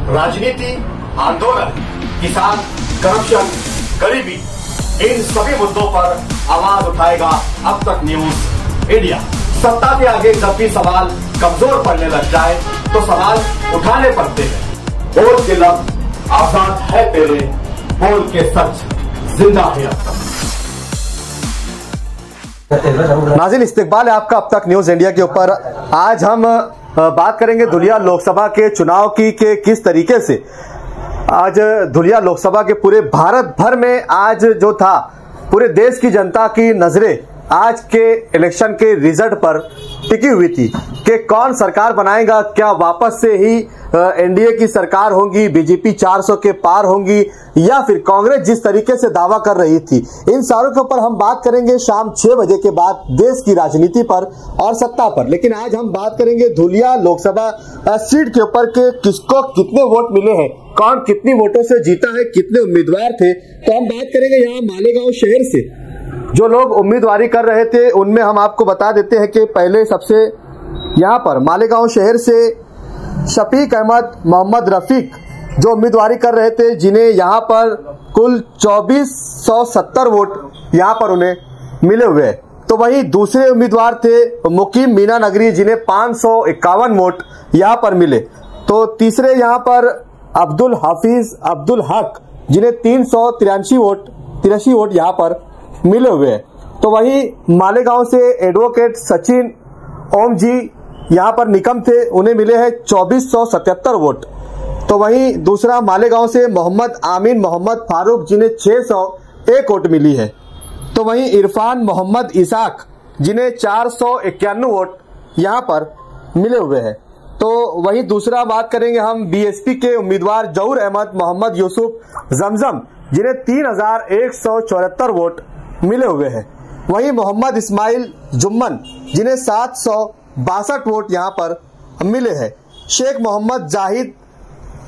राजनीति, आंदोलन, किसान, करप्शन, गरीबी, इन सभी मुद्दों पर आवाज उठाएगा अब तक न्यूज इंडिया। सत्ता के आगे जब भी सवाल कमजोर पड़ने लग जाए तो सवाल उठाने पड़ते हैं। बोल के लफ्ज आजाद है तेरे, बोल के सच जिंदा है अब तक। नाज़रीन, इस्तकबाल है आपका अब तक न्यूज इंडिया के ऊपर। आज हम बात करेंगे धुलिया लोकसभा के चुनाव की कि किस तरीके से आज धुलिया लोकसभा के पूरे भारत भर में आज जो था पूरे देश की जनता की नजरें आज के इलेक्शन के रिजल्ट पर टिकी हुई थी कि कौन सरकार बनाएगा, क्या वापस से ही एनडीए की सरकार होगी, बीजेपी 400 के पार होंगी या फिर कांग्रेस जिस तरीके से दावा कर रही थी। इन सारों के ऊपर हम बात करेंगे शाम 6 बजे के बाद देश की राजनीति पर और सत्ता पर। लेकिन आज हम बात करेंगे धुलिया लोकसभा सीट के ऊपर के किसको कितने वोट मिले हैं, कौन कितनी वोटों से जीता है, कितने उम्मीदवार थे। तो हम बात करेंगे यहाँ मालेगांव शहर से जो लोग उम्मीदवारी कर रहे थे उनमें हम आपको बता देते हैं कि पहले सबसे यहाँ पर मालेगांव शहर से शफीक अहमद मोहम्मद रफीक जो उम्मीदवारी कर रहे थे, जिन्हें यहाँ पर कुल 2470 वोट यहाँ पर उन्हें मिले हुए हैं। तो वहीं दूसरे उम्मीदवार थे मुकीम मीना नगरी, जिन्हें 551 वोट यहाँ पर मिले। तो तीसरे यहाँ पर अब्दुल हाफिज अब्दुल हक, जिन्हें 383 वोट यहाँ पर मिले हुए हैं। तो वहीं मालेगांव से एडवोकेट सचिन ओम जी यहाँ पर निकम थे, उन्हें मिले हैं 2477 वोट। तो वहीं दूसरा मालेगांव से मोहम्मद आमीन मोहम्मद फारूक, जिन्हें 601 वोट मिली है। तो वहीं इरफान मोहम्मद इसाक, जिन्हें 451 वोट यहाँ पर मिले हुए हैं। तो वहीं दूसरा बात करेंगे हम बीएसपी के उम्मीदवार जहूर अहमद मोहम्मद यूसुफ जमजम, जिन्हें 3174 वोट मिले हुए हैं। वहीं मोहम्मद इस्माइल जुम्मन, जिन्हें 762 वोट यहाँ पर मिले हैं। शेख मोहम्मद जाहिद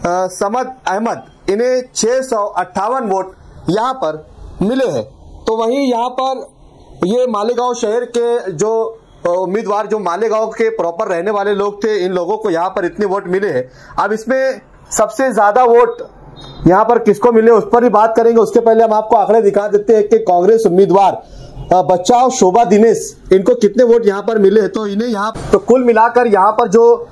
समद अहमद, इन्हें 658 वोट यहाँ पर मिले हैं। तो वहीं यहाँ पर ये मालेगांव शहर के जो उम्मीदवार जो मालेगांव के प्रॉपर रहने वाले लोग थे, इन लोगों को यहाँ पर इतने वोट मिले हैं। अब इसमें सबसे ज्यादा वोट यहाँ पर किसको मिले उस पर ही बात करेंगे। उसके पहले हम आपको आंकड़े दिखा देते हैं कि कांग्रेस उम्मीदवार बचाओ शोभा दिनेश, इनको कितने वोट यहाँ पर मिले हैं। तो इन्हें यहाँ तो कुल मिलाकर यहाँ पर जो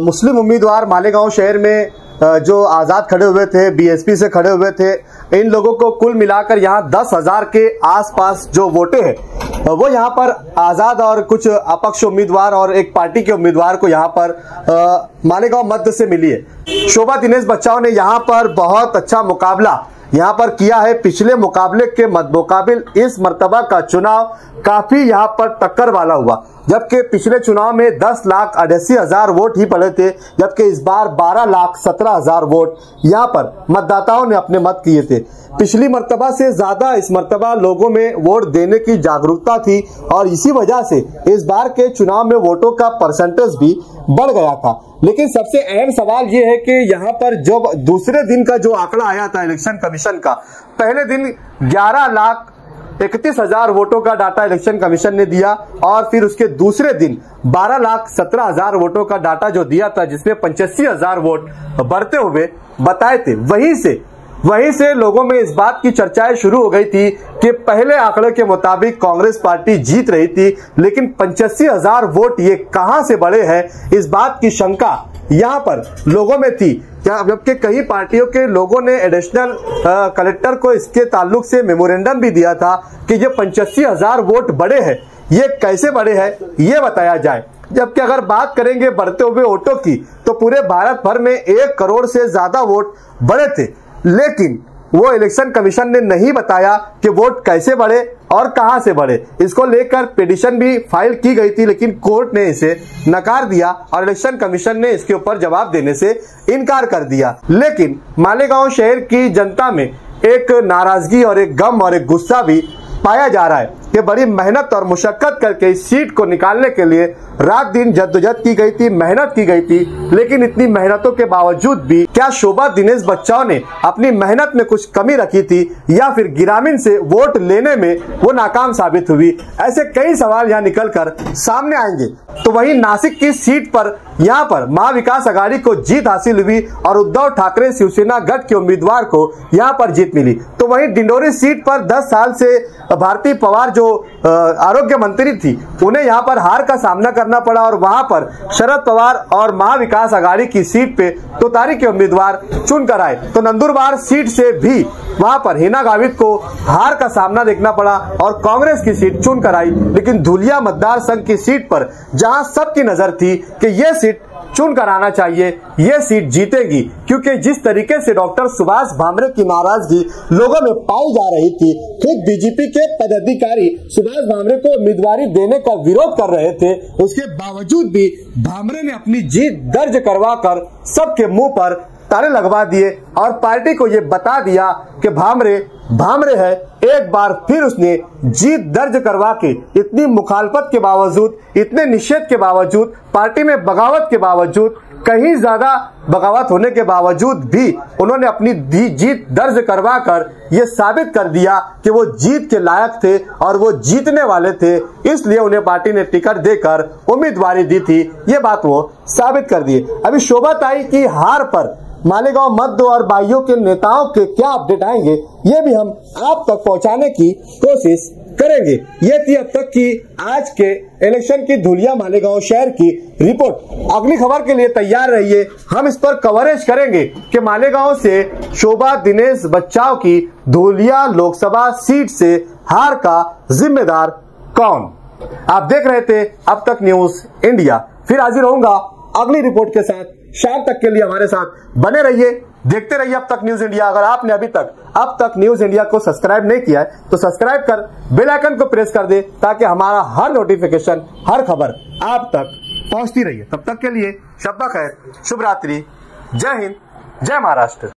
मुस्लिम उम्मीदवार मालेगांव शहर में जो आजाद खड़े हुए थे, बीएसपी से खड़े हुए थे, इन लोगों को कुल मिलाकर यहाँ 10,000 के आसपास जो वोटे हैं वो यहाँ पर आजाद और कुछ अपक्ष उम्मीदवार और एक पार्टी के उम्मीदवार को यहाँ पर मालेगांव मध्य से मिली है। शोभा दिनेश बच्चाओं ने यहाँ पर बहुत अच्छा मुकाबला यहाँ पर किया है। पिछले मुकाबले के मुकाबिल इस मर्तबा का चुनाव काफी यहाँ पर टक्कर वाला हुआ, जबकि पिछले चुनाव में 10,88,000 वोट ही पड़े थे, जबकि इस बार 12,17,000 वोट यहाँ पर मतदाताओं ने अपने मत किए थे। पिछली मर्तबा से ज्यादा इस मर्तबा लोगों में वोट देने की जागरूकता थी और इसी वजह से इस बार के चुनाव में वोटों का परसेंटेज भी बढ़ गया था। लेकिन सबसे अहम सवाल ये है कि यहाँ पर जो दूसरे दिन का जो आंकड़ा आया था इलेक्शन कमीशन का, पहले दिन 11,31,000 वोटों का डाटा इलेक्शन कमीशन ने दिया और फिर उसके दूसरे दिन 12,17,000 वोटों का डाटा जो दिया था, जिसमें 85,000 वोट बढ़ते हुए बताए थे। वहीं से लोगों में इस बात की चर्चाएं शुरू हो गई थी कि पहले आंकड़े के मुताबिक कांग्रेस पार्टी जीत रही थी, लेकिन 85,000 वोट ये कहां से बढ़े हैं, इस बात की शंका यहां पर लोगों में थी। जबकि कई पार्टियों के लोगों ने एडिशनल कलेक्टर को इसके ताल्लुक से मेमोरेंडम भी दिया था कि ये 85,000 वोट बढ़े हैं, ये कैसे बढ़े हैं ये बताया जाए। जबकि अगर बात करेंगे बढ़ते हुए वोटों की, तो पूरे भारत भर में 1 करोड़ से ज्यादा वोट बढ़े थे, लेकिन वो इलेक्शन कमीशन ने नहीं बताया कि वोट कैसे बढ़े और कहां से बढ़े। इसको लेकर पिटीशन भी फाइल की गई थी, लेकिन कोर्ट ने इसे नकार दिया और इलेक्शन कमीशन ने इसके ऊपर जवाब देने से इनकार कर दिया। लेकिन मालेगांव शहर की जनता में एक नाराजगी और एक गम और एक गुस्सा भी पाया जा रहा है कि बड़ी मेहनत और मुशक्कत करके इस सीट को निकालने के लिए रात दिन जद्दोजहद की गई थी, मेहनत की गई थी। लेकिन इतनी मेहनतों के बावजूद भी क्या शोभा दिनेश बच्चाओं ने अपनी मेहनत में कुछ कमी रखी थी या फिर ग्रामीण से वोट लेने में वो नाकाम साबित हुई? ऐसे कई सवाल यहाँ निकलकर सामने आएंगे। तो वहीं नासिक की सीट पर यहाँ पर महाविकास आघाड़ी को जीत हासिल हुई और उद्धव ठाकरे शिवसेना गठ के उम्मीदवार को यहाँ पर जीत मिली। तो वहीं डिंडोरी सीट पर 10 साल से भारती पवार जो आरोग्य मंत्री थी, उन्हें यहाँ पर हार का सामना करना पड़ा और वहां पर शरद पवार और महाविकास आघाड़ी की सीट पे तोतारी के उम्मीदवार चुनकर आए। तो नंदुरबार सीट से भी वहां पर हिना गावित को हार का सामना देखना पड़ा और कांग्रेस की सीट चुनकर आई। लेकिन धुलिया मतदार संघ की सीट पर जहां सबकी नजर थी कि यह सीट चुनकर आना चाहिए, यह सीट जीतेगी, क्योंकि जिस तरीके से डॉक्टर सुभाष भामरे की नाराजगी लोगों में पाई जा रही थी, खुद बीजेपी के पदाधिकारी सुभाष भामरे को उम्मीदवारी देने का विरोध कर रहे थे, उसके बावजूद भी भामरे ने अपनी जीत दर्ज करवाकर सबके मुंह पर ताले लगवा दिए और पार्टी को यह बता दिया कि भामरे है। एक बार फिर उसने जीत दर्ज करवा के इतनी मुखालफत के बावजूद, इतने निषेध के बावजूद, पार्टी में बगावत के बावजूद, कहीं ज्यादा बगावत होने के बावजूद भी उन्होंने अपनी जीत दर्ज करवा कर ये साबित कर दिया कि वो जीत के लायक थे और वो जीतने वाले थे। इसलिए उन्हें पार्टी ने टिकट देकर उम्मीदवारी दी थी, ये बात वो साबित कर दी। अभी शोभा ताई की हार पर मालेगांव मध्य और बाइयों के नेताओं के क्या अपडेट आएंगे, ये भी हम आप तक पहुंचाने की कोशिश करेंगे। ये थी अब तक की आज के इलेक्शन की धुलिया मालेगांव शहर की रिपोर्ट। अगली खबर के लिए तैयार रहिए, हम इस पर कवरेज करेंगे कि मालेगांव से शोभा दिनेश बच्चाओं की धुलिया लोकसभा सीट से हार का जिम्मेदार कौन। आप देख रहे थे अब तक न्यूज इंडिया। फिर हाजिर होऊंगा अगली रिपोर्ट के साथ। शाम तक के लिए हमारे साथ बने रहिए, देखते रहिए अब तक न्यूज इंडिया। अगर आपने अभी तक न्यूज इंडिया को सब्सक्राइब नहीं किया है तो सब्सक्राइब कर बेल आइकन को प्रेस कर दे, ताकि हमारा हर नोटिफिकेशन, हर खबर आप तक पहुंचती रही। तब तक के लिए शब्बा खैर, शुभ रात्रि, जय हिंद, जय महाराष्ट्र।